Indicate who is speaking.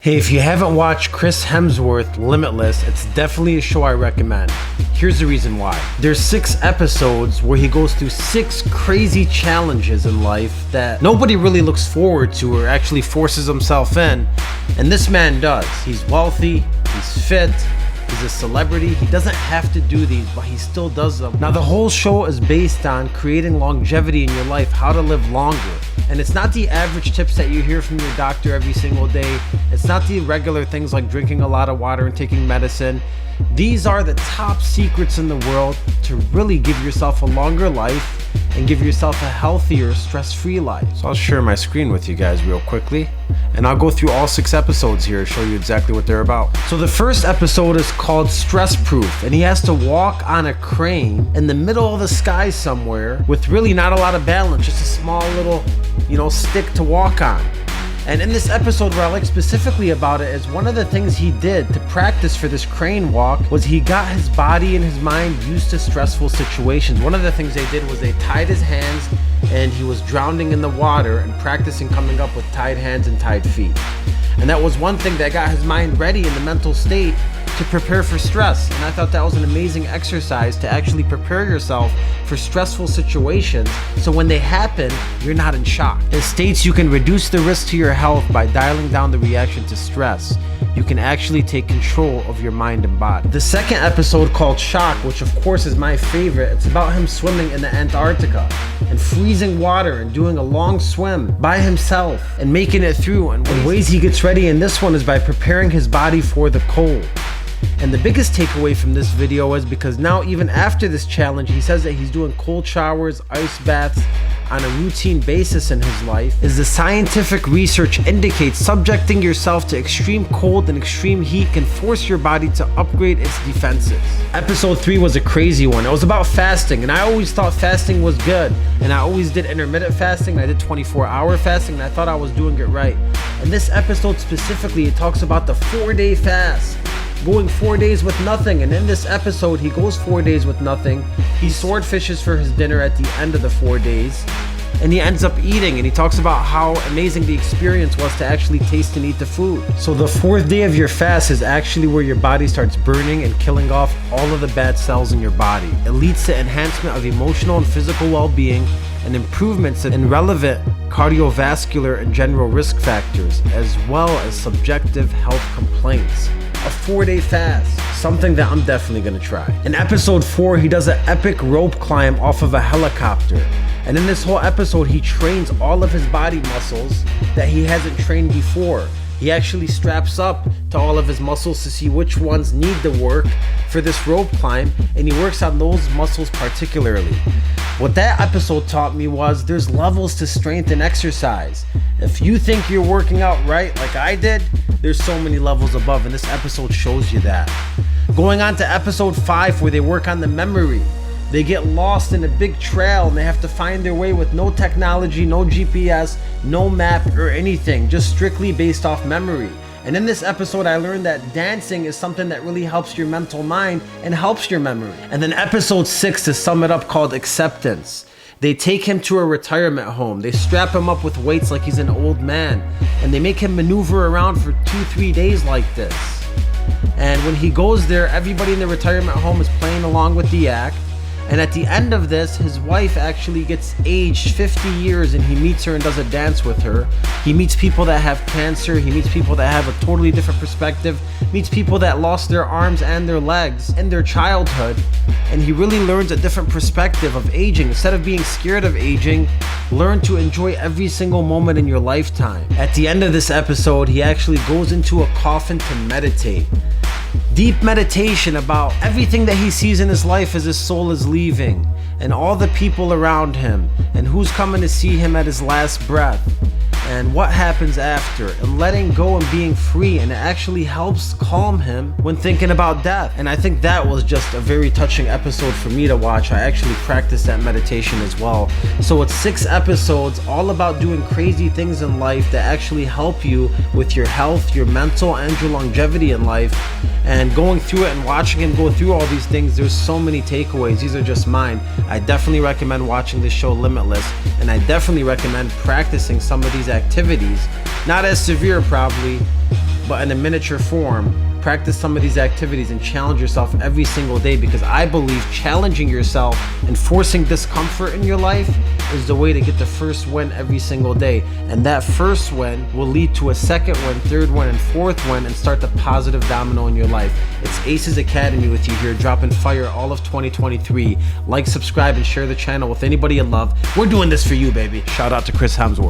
Speaker 1: Hey, if you haven't watched Chris Hemsworth, Limitless, it's definitely a show I recommend. Here's the reason why. There's 6 episodes where he goes through 6 crazy challenges in life that nobody really looks forward to or actually forces himself in, and this man does. He's wealthy, he's fit, he's a celebrity. He doesn't have to do these, but he still does them. Now, the whole show is based on creating longevity in your life, how to live longer. And it's not the average tips that you hear from your doctor every single day. It's not the regular things like drinking a lot of water and taking medicine. These are the top secrets in the world to really give yourself a longer life and give yourself a healthier, stress-free life. So I'll share my screen with you guys real quickly, and I'll go through all 6 episodes here to show you exactly what they're about. So the first episode is called Stress Proof, and he has to walk on a crane in the middle of the sky somewhere with really not a lot of balance, just a small little, stick to walk on. And in this episode, what I like specifically about it is one of the things he did to practice for this crane walk was he got his body and his mind used to stressful situations. One of the things they did was they tied his hands and he was drowning in the water and practicing coming up with tied hands and tied feet. And that was one thing that got his mind ready in the mental state to prepare for stress. And I thought that was an amazing exercise to actually prepare yourself for stressful situations, so when they happen, you're not in shock. It states you can reduce the risk to your health by dialing down the reaction to stress. You can actually take control of your mind and body. The second episode, called Shock, which of course is my favorite, it's about him swimming in the Antarctica and freezing water and doing a long swim by himself and making it through. And the ways he gets ready in this one is by preparing his body for the cold. And the biggest takeaway from this video is because now, even after this challenge, he says that he's doing cold showers, ice baths on a routine basis in his life, is the scientific research indicates subjecting yourself to extreme cold and extreme heat can force your body to upgrade its defenses. Episode 3 was a crazy one. It was about fasting, and I always thought fasting was good, and I always did intermittent fasting. I did 24-hour fasting, and I thought I was doing it right. And this episode specifically, it talks about the 4-day fast, going 4 days with nothing. And in this episode, he goes 4 days with nothing. He swordfishes for his dinner at the end of the 4 days, and he ends up eating, and he talks about how amazing the experience was to actually taste and eat the food. So the 4th day of your fast is actually where your body starts burning and killing off all of the bad cells in your body. It leads to enhancement of emotional and physical well-being and improvements in relevant cardiovascular and general risk factors, as well as subjective health complaints. A 4-day fast, something that I'm definitely gonna try. In episode 4, he does an epic rope climb off of a helicopter. And in this whole episode, he trains all of his body muscles that he hasn't trained before. He actually straps up to all of his muscles to see which ones need the work for this rope climb, and he works on those muscles particularly. What that episode taught me was there's levels to strength and exercise. If you think you're working out right like I did, there's so many levels above, and this episode shows you that. Going on to episode 5, where they work on the memory. They get lost in a big trail and they have to find their way with no technology, no GPS, no map or anything, just strictly based off memory. And in this episode, I learned that dancing is something that really helps your mental mind and helps your memory. And then episode 6, to sum it up, called Acceptance. They take him to a retirement home. They strap him up with weights like he's an old man, and they make him maneuver around for 2-3 days like this. And when he goes there, everybody in the retirement home is playing along with the act. And at the end of this, his wife actually gets aged 50 years, and he meets her and does a dance with her. He meets people that have cancer. He meets people that have a totally different perspective. Meets people that lost their arms and their legs in their childhood. And he really learns a different perspective of aging. Instead of being scared of aging, learn to enjoy every single moment in your lifetime. At the end of this episode, he actually goes into a coffin to meditate. Deep meditation about everything that he sees in his life as his soul is leaving, and all the people around him, and who's coming to see him at his last breath, and what happens after, and letting go and being free. And it actually helps calm him when thinking about death. And I think that was just a very touching episode for me to watch. I actually practiced that meditation as well. So it's 6 episodes all about doing crazy things in life that actually help you with your health, your mental, and your longevity in life. And going through it and watching him go through all these things, there's so many takeaways. These are just mine. I definitely recommend watching this show, Limitless, and I definitely recommend practicing some of these activities. Not as severe probably, but in a miniature form. Practice some of these activities and challenge yourself every single day, because I believe challenging yourself and forcing discomfort in your life is the way to get the first win every single day. And that first win will lead to a second win, third win, and fourth win, and start the positive domino in your life. It's Acez Academy with you here, dropping fire all of 2023. Like, subscribe, and share the channel with anybody you love. We're doing this for you, baby. Shout out to Chris Hemsworth.